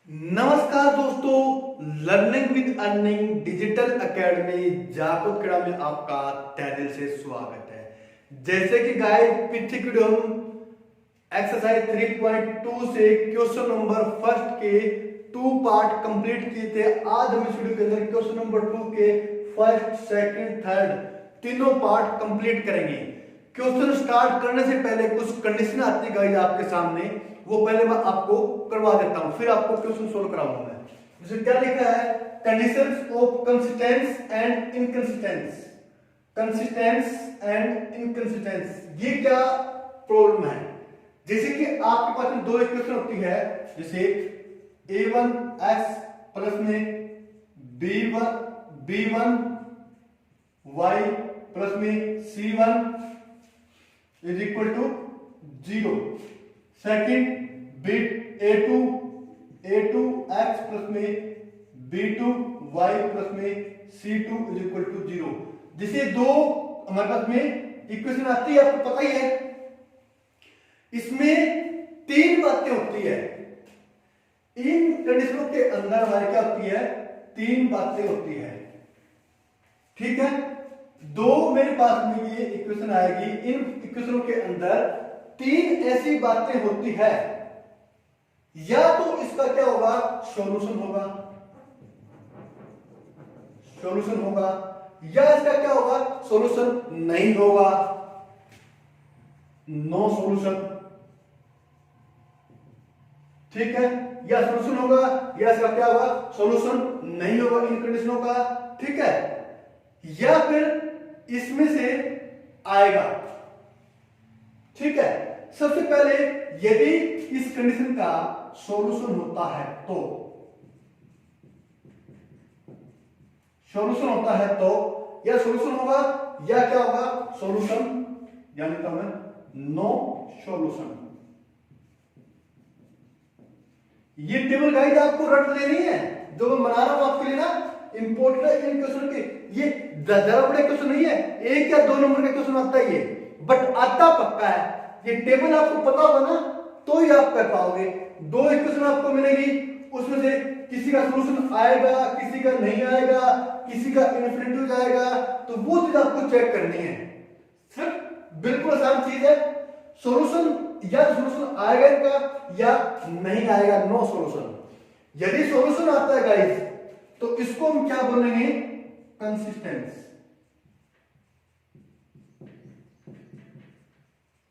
नमस्कार दोस्तों, learning with earning digital academy Jakokheda में आपका तहे दिल से स्वागत है। जैसे कि गाइस पिछले वीडियो हम एक्सरसाइज 3.2 से क्वेश्चन नंबर फर्स्ट के 2 पार्ट कंप्लीट किए थे। आज हम इस वीडियो के अंदर क्वेश्चन नंबर 2 के फर्स्ट, सेकंड, थर्ड तीनों पार्ट कंप्लीट करेंगे। क्वेश्चन स्टार्ट करने से पहले कुछ कंडीशन आती है गाइस आपके सामने, वो पहले मैं आपको करवा देता हूं, फिर आपको क्वेश्चन सोल्व कराऊंगा मैं। जैसे क्या लिखा है, conditions of consistence and inconsistence. Consistence and inconsistence, ये क्या प्रॉब्लम है? जैसे कि आपके पास में दो इक्वेशन होती है, जैसे a1x प्लस में b1 y प्लस में c1 is equal to 0। Second bit a2 x plus में b2 y प्लस में c2 इज इक्वल टू 0। जिसे दो हमारे पास में इक्वेशन आती है, आपको पता ही है। इसमें तीन बातें होती है। इन कंडीशनों के अंदर हमारी क्या होती है? तीन बातें होती है, ठीक है। दो मेरे पास में ये इक्वेशन आएगी, इन इक्वेशनों के अंदर तीन ऐसी बातें होती है। या तो इसका क्या होगा, सॉल्यूशन होगा, या इसका क्या होगा, सॉल्यूशन नहीं होगा, नो सॉल्यूशन, ठीक है। या सॉल्यूशन होगा या इसका क्या होगा, सॉल्यूशन नहीं होगा इन कंडीशनों का, ठीक है। या फिर इसमें से आएगा, ठीक है। सबसे पहले यदि इस कंडीशन का सॉल्यूशन होता है तो, सॉल्यूशन होता है तो या सॉल्यूशन होगा या क्या होगा, सॉल्यूशन, यानी कि मैं नो सॉल्यूशन। ये टेबल गाइड आपको रट लेनी है, जो मैं बना रहा हूं आपके लिए ना, इंपोर्टेंट है इन क्वेश्चन के। ये ज्यादा बड़े क्वेश्चन नहीं है, एक या दो नंबर का क्वेश्चन आता है ये, बट आता पक्का है। ये टेबल आपको पता होगा ना, तो ही आप कर पाओगे। दो इक्वेशन आपको मिलेगी, उसमें से किसी का सॉल्यूशन आएगा, किसी का नहीं आएगा, किसी का इनफिनिटी जाएगा, तो वो चीज आपको चेक करनी है। सिर्फ बिल्कुल आसान चीज है, सॉल्यूशन या सॉल्यूशन आएगा इनका या नहीं आएगा, नो सॉल्यूशन। यदि सॉल्यूशन आता है गाइस, तो इसको हम क्या बोलेंगे, कंसिस्टेंस।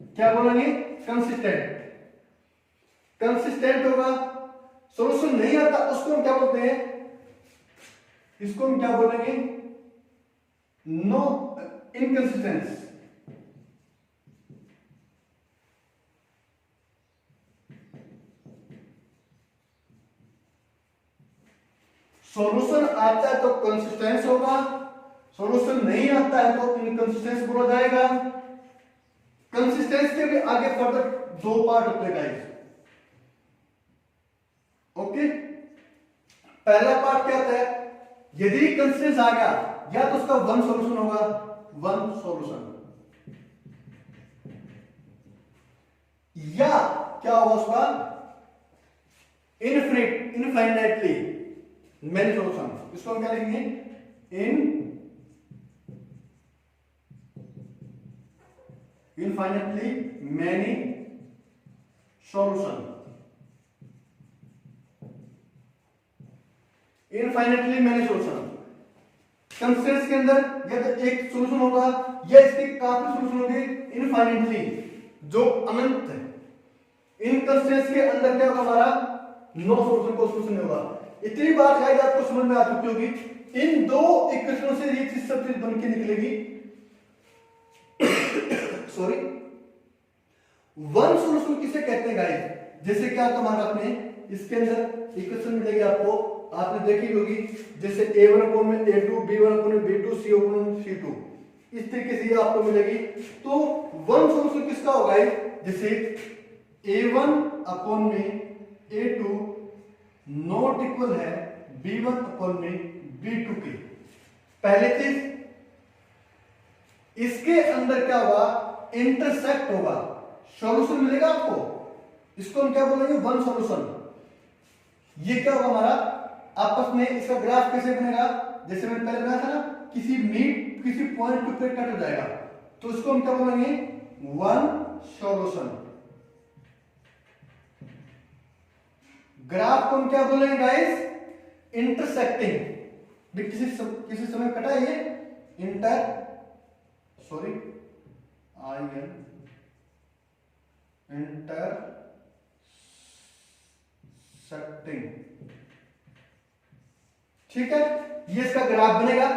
क्या बोलेंगे, कंसिस्टेंट। कंसिस्टेंट होगा। सॉल्यूशन नहीं आता उसको हम क्या बोलते हैं, इसको हम क्या बोलेंगे, नो इनकंसिस्टेंस। सॉल्यूशन आता है तो कंसिस्टेंस होगा, सॉल्यूशन नहीं आता है तो इनकंसिस्टेंस बोला जाएगा। कंसिस्टेंस के भी आगे फर्दर दो पार्ट होते हैं गाइस, ओके। पहला पार्ट क्या होता है, यदि कंसिस्टेंस आ गया, या तो उसका वन सॉल्यूशन होगा, वन सॉल्यूशन, या क्या होगा उसका इनफाइनाइटली मैनी सॉल्यूशन। इसको हम क्या लिखेंगे, infinitely many solution. Infinitely many solution consistence के अंदर या तो एक सॉल्यूशन होगा या इसके काफी सॉल्यूशन होंगे, इनफाइनाइटली जो अनंत है। इनकंसिस्टेंस के अंदर क्या होगा हमारा, नो सॉल्यूशन, को सॉल्यूशन नहीं होगा। इतनी बात शायद आपको समझ में आ चुकी होगी। इन दो इक्वेशनों से ये चीज सब चीज बन के निकलेगी। सॉरी, वन सॉल्यूशन किसे कहते हैं गाइस? जैसे क्या हमारा अपने इसके अंदर इक्वेशन मिलेगी आपको, आपने देखी होगी, जैसे a1 अपॉन में a2, b1 अपॉन में b2, c अपॉन में c2, इस तरीके से ये आपको मिलेगी। तो वन सॉल्यूशन किसका होगा, जैसे a1 अपॉन में a2 नॉट इक्वल है b1 अपॉन में b2 के। पहले चीज, इसके अंदर क्या होगा, इंटरसेक्ट होगा, सॉल्यूशन मिलेगा आपको। इसको हम क्या बोलेंगे, वन सॉल्यूशन। ये क्या होगा हमारा आपस में इसका ग्राफ कैसे बनेगा, जैसे मैंने पहले बनाया था ना, किसी पॉइंट पे कट हो जाएगा, तो इसको हम क्या बोलेंगे, वन सॉल्यूशन। ग्राफ को हम क्या बोलेंगे गाइस, इंटरसेक्टिंग। किसी समय कटा है ये इंटरसेक्टिंग, ठीक है, ये इसका ग्राफ बनेगा।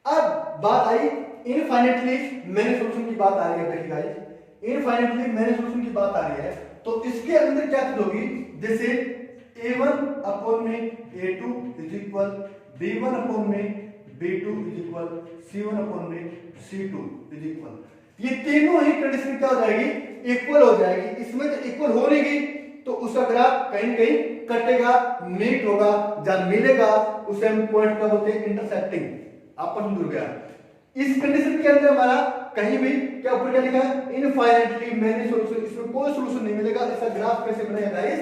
अब बात आई इनफाइनेटली मैनी सॉल्यूशन की बात आ रही है, देखिए गाइस, इनफाइनेटली मैनी सॉल्यूशन की बात आ रही है, तो इसके अंदर क्या चीज होगी, जैसे a1 अपॉन में a2 is equal b1 upon में b2 is equal c1 upon में c2 इज इक्वल, ये तीनों ही कंडीशन क्या हो जाएगी, इक्वल हो जाएगी। इसमें जो इक्वल हो रहेगी तो उसका ग्राफ कहीं कहीं कटेगा, मीट होगा, जब मिलेगा उसे हम पॉइंट क्या बोलते हैं, इंटरसेक्टिंग, आपस में जुड़ गया। इस कंडीशन के अंदर हमारा कहीं भी क्या ऊपर क्या लिखा है, इनफाइनाइटली मैनी सॉल्यूशन, इसमें कोई सॉल्यूशन नहीं मिलेगा। इसका ग्राफ कैसे बनेगा गाइस,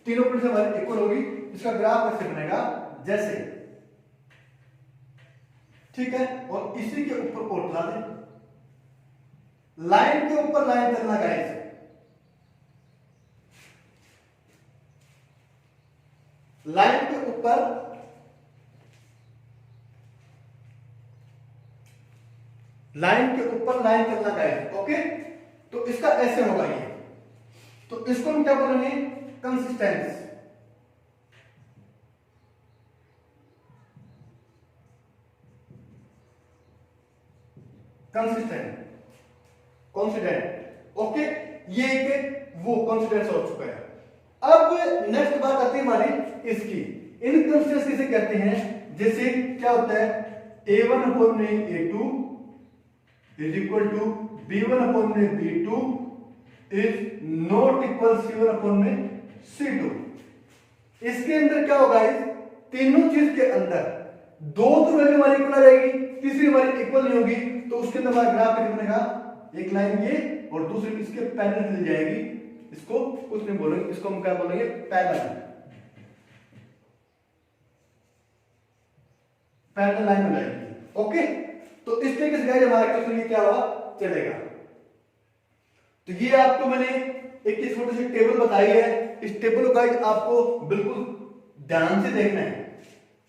तीनों कंडीशन हमारी इक्वल होगी, इसका ग्राफ कैसे बनेगा, जैसे, ठीक है, और इसी के ऊपर और चला दे, लाइन के ऊपर लाइन चलना गाइस, लाइन के ऊपर लाइन चलना गाइस, ओके। तो इसका ऐसे होगा ये, तो इसको हम क्या बोलेंगे, कंसिस्टेंस। कॉन्सिडेंट, ओके, ये एक वो कॉन्सिडेंस हो चुका है। अब नेक्स्ट बात आती है हमारी इसकी, इनकंसिस्टेंसी से कहते हैं, जैसे क्या होता है, a1 अपॉन में a2 is equal to b1 upon में b2 is not equal c1 upon में c2। इसके अंदर क्या होगा, इस तीनों चीज के अंदर दो तो वैल्यू हमारी इक्वल आ जाएगी, तीसरी हमारी इक्वल नहीं होगी, तो उसके अंदर हमारा ग्राफ कैसे बनेगा, एक लाइन ये और दूसरी इसके पैरेलल चली जाएगी, इसको कुछ नहीं बोलेंगे, इसको हम क्या बोलेंगे, पैरेलल लाइन हो जाएगी, ओके। तो इस तरीके से गाइस हमारा क्वेश्चन ये क्या हुआ, चलेगा। तो ये आपको मैंने एक छोटी सी टेबल बताई है, इस टेबल को गाइस आपको बिल्कुल ध्यान से देखना है,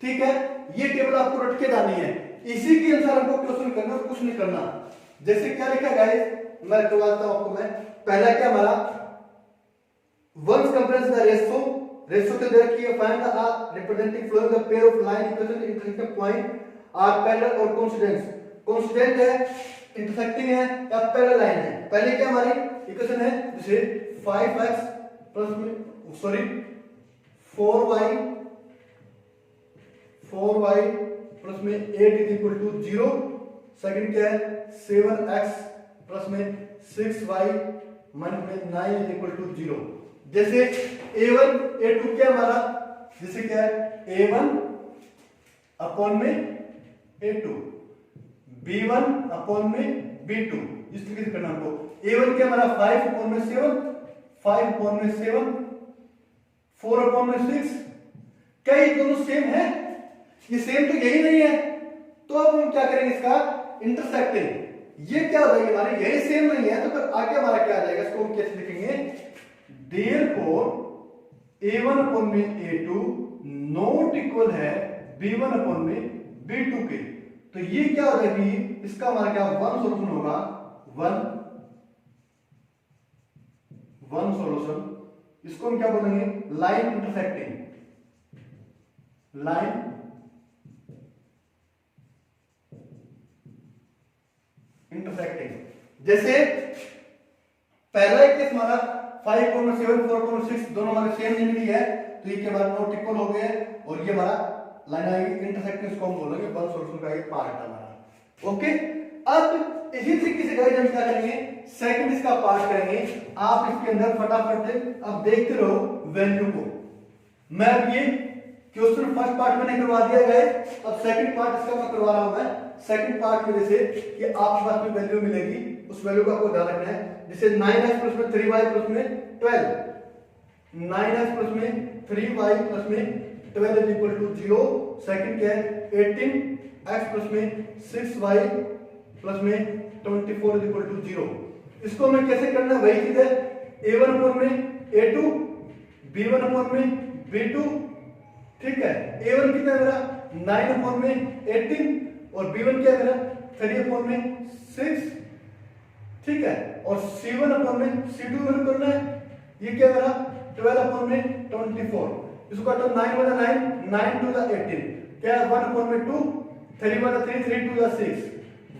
ठीक है, ये टेबल आपको रट के जानी है, इसी के अनुसार आपको क्वेश्चन करना, कुछ नहीं करना। जैसे क्या लिखा गाइस, मैं करवाता हूं आपको, मैं पहला क्या हमारा वंस कंपेयर द रेशो के दे रखी है, find the representing flow the pair of line equation intersecting point are parallel और कोइंसिडेंट है, इंटरसेक्टिंग है या पैरेलल लाइन है। पहले क्या हमारी इक्वेशन है, जैसे 5x प्लस में 4y प्लस में 8 इज इक्वल टू 0। सेकंड क्या है, 7x प्लस में 6y माइनस में 9 इज इक्वल टू 0। जैसे a1 a2 क्या हमारा, जैसे क्या है, a1 अपॉन में a2, b1 अपॉन में b2, इस तरीके से करना हमको। a1 क्या हमारा 5 अपॉन में 7, 5 अपॉन में 7, 4 अपॉन में 6, क्या ये दोनों सेम है, ये सेम तो यही नहीं है, तो अब हम क्या करेंगे, इसका इंटरसेक्टिंग, ये क्या हो जाएगा हमारे, यही सेम नहीं है, तो फिर आगे हमारा क्या आ जाएगा, इसको हम कैसे लिखेंगे, देयरफॉर a1 अपॉन में a2 नॉट इक्वल है b1 अपॉन में b2 के, तो ये क्या हो जाएगी, इसका हमारा क्या वन सॉल्यूशन होगा, वन सॉल्यूशन, इसको हम क्या बोलेंगे, लाइन इंटरसेक्टिंग, लाइन इंटरसेक्टिंग। जैसे पहला एक केस हमारा 5.7 4.6 दोनों हमारे सेम नहीं है, तो ये हमारा नॉट इक्वल हो गए, और ये हमारा लाइन आएगी इंटरसेक्टिंग, इसको हम बोलेंगे वन सॉल्यूशन का एक पार्ट है हमारा, ओके। अब इसी तरीके से गाइस हम क्या करेंगे, सेकंड इसका पार्ट करेंगे। आप इसके अंदर फटाफट से अब देखते रहो वैल्यू को, मैं ये क्वेश्चन फर्स्ट पार्ट मैंने करवा दिया गाइस, अब सेकंड पार्ट इसका मैं करवा रहा हूं। मैं सेकंड पार्ट में जैसे कि आपके पास में वैल्यू मिलेगी, उस वैल्यू का आपको ध्यान रखना है, जैसे 9x प्लस में 3y प्लस में 12, 9x प्लस में 3y प्लस में 12 इज इक्वल टू 0। सेकंड क्या है 18x प्लस में 6y प्लस में 24 इज इक्वल टू 0। इसको हमें कैसे करना है, वही चीज है, a1 अपॉन में a2, b1 अपॉन में b2। ठीक है, a1 कितना है मेरा 9 अपॉन में 18 और b1 क्या है मेरा 3 अपॉन में 6। ठीक है, और c1 अपॉन में c2 मेरे करना है, ये क्या है मेरा 12 अपॉन में 24। इसको काटो 9 वाला 9, 9 टू द 18 क्या है 1 अपॉन में 2, 3 वाला 3, 3 टू द 6,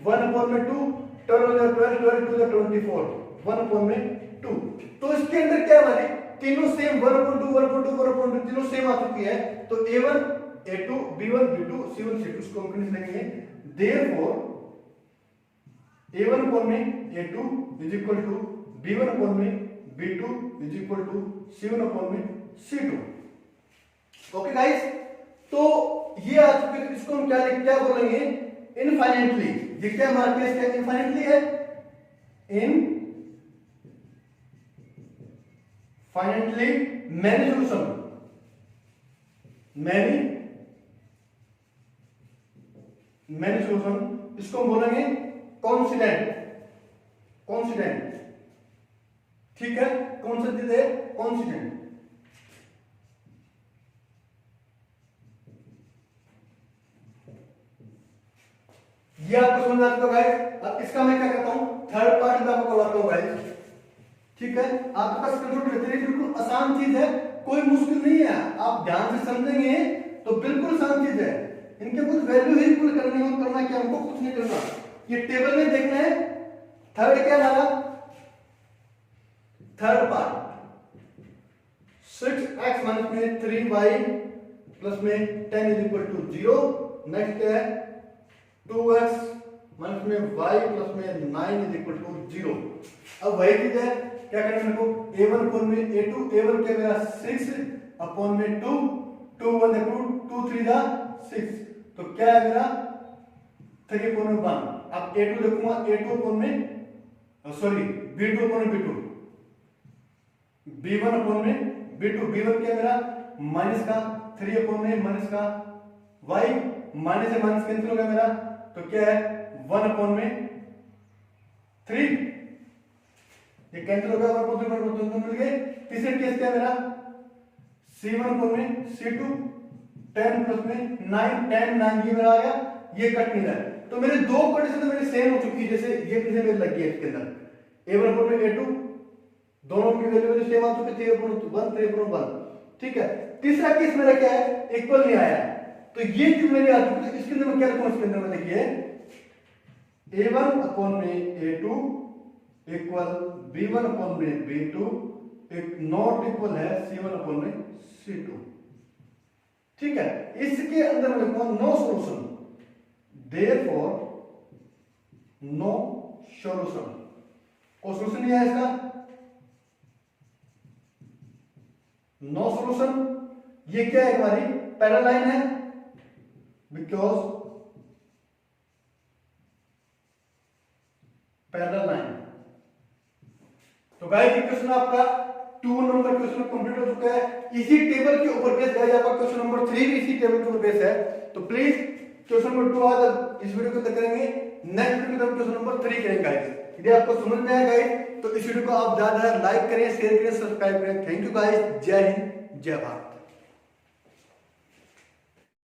1 अपॉन में 2, 12 वाला 12, 12 टू द 24, 1 अपॉन में 2। तो इसके अंदर क्या है हमारी तीनों सेम 1 अपॉन 2, 1 अपॉन 2, 1 अपॉन 2 तीनों सेम आ चुकी है। तो a1 a2 b1 b2 c1 c2 इसको हम फिनिश लेंगे। देयरफॉर a1 अपॉन में a2 is equal to b1 upon में b2 is equal to c1 upon में c2। ओके गाइस, तो ये आ चुके, इसको हम क्या बोलेंगे इनफाइनाइटली। ये क्या हमारा केस क्या इनफाइनाइटली है, infinitely many solution, many solution. इसको हम बोलेंगे कॉन्स्टेंट। ठीक है, कौन सा चीज है कॉन्स्टेंट। ये आपको समझ आता है गाइस। अब इसका मैं क्या करता हूं, थर्ड पार्ट में आपको करवाता हूं गाइस। ठीक है, आपके पास कंट्रोल बेहतरीन, बिल्कुल आसान चीज है, कोई मुश्किल नहीं है। आप ध्यान से समझेंगे तो बिल्कुल आसान चीज है। इनके कुछ वैल्यू ही पुल करनी हो, करना क्या हमको कुछ नहीं करना, ये टेबल में देखना है। थर्ड क्या हमारा थर्ड पार्ट 6x माइनस में 3y प्लस में 10 इज इक्वल टू 0। नेक्स्ट क्या है 2x माइनस में y प्लस में 9 इज इक्वल टू 0। अब वही चीज है, क्या करना है मेरे को a1 अपॉन में a2, a1 क्या मेरा 6 अपॉन में 2, 2 1 2, 2 3 जा 6, तो क्या है मेरा 3 अपॉन में 1। अब a2 लिखूंगा a2 अपॉन में सॉरी b2 अपॉन में b2, b1 अपॉन में b2, b1 क्या मेरा माइनस का 3 अपॉन में माइनस का y, माइनस से माइनस कैंसिल हो गया मेरा, तो क्या है 1 अपॉन में 3, ये कैंसिल हो गया और पोजीशन मिल गए। तीसरे केस क्या है मेरा c1 अपॉन में c2, 10 प्लस में 9, 10 9 ये मेरा आ गया, ये कट नहीं रहा है। तो मेरे दो कंडीशन तो मेरी सेम हो चुकी है, जैसे ये कंडीशन मेरी लगी है इसके अंदर a1 अपॉन में a2, दोनों की वैल्यू मेरी सेम आ चुकी है 3 अपॉन 1, 3 अपॉन 1। ठीक है, तीसरा केस मेरा क्या है इक्वल नहीं आया, तो ये चीज मेरी आ चुकी है। इसके अंदर मैं क्या लिखूंगा, इसके अंदर मैं देखिए a1 अपॉन में a2 इक्वल b1 अपॉन में b2 एक नॉट इक्वल है c1 अपॉन में c2। ठीक है, इसके अंदर मैं लिखूंगा no solution, therefore no solution. कोई सॉल्यूशन नहीं है इसका, नो सॉल्यूशन। ये क्या है हमारी पैरेलल लाइन है, बिकॉज पैरेलल लाइन। तो गाइस ये क्वेश्चन आपका 2 नंबर क्वेश्चन कंप्लीट हो चुका है। इसी टेबल के ऊपर बेस गाइस आपका क्वेश्चन नंबर 3 भी इसी टेबल के ऊपर बेस है। तो प्लीज क्वेश्चन नंबर 2 आज इस वीडियो को तक करेंगे, नेक्स्ट वीडियो में क्वेश्चन नंबर 3 करेंगे गाइस। यदि आपको समझ में आया गाइस तो इस वीडियो को आप ज्यादा लाइक करें, शेयर करें, सब्सक्राइब करें। थैंक यू गाइस, जय हिंद जय भारत।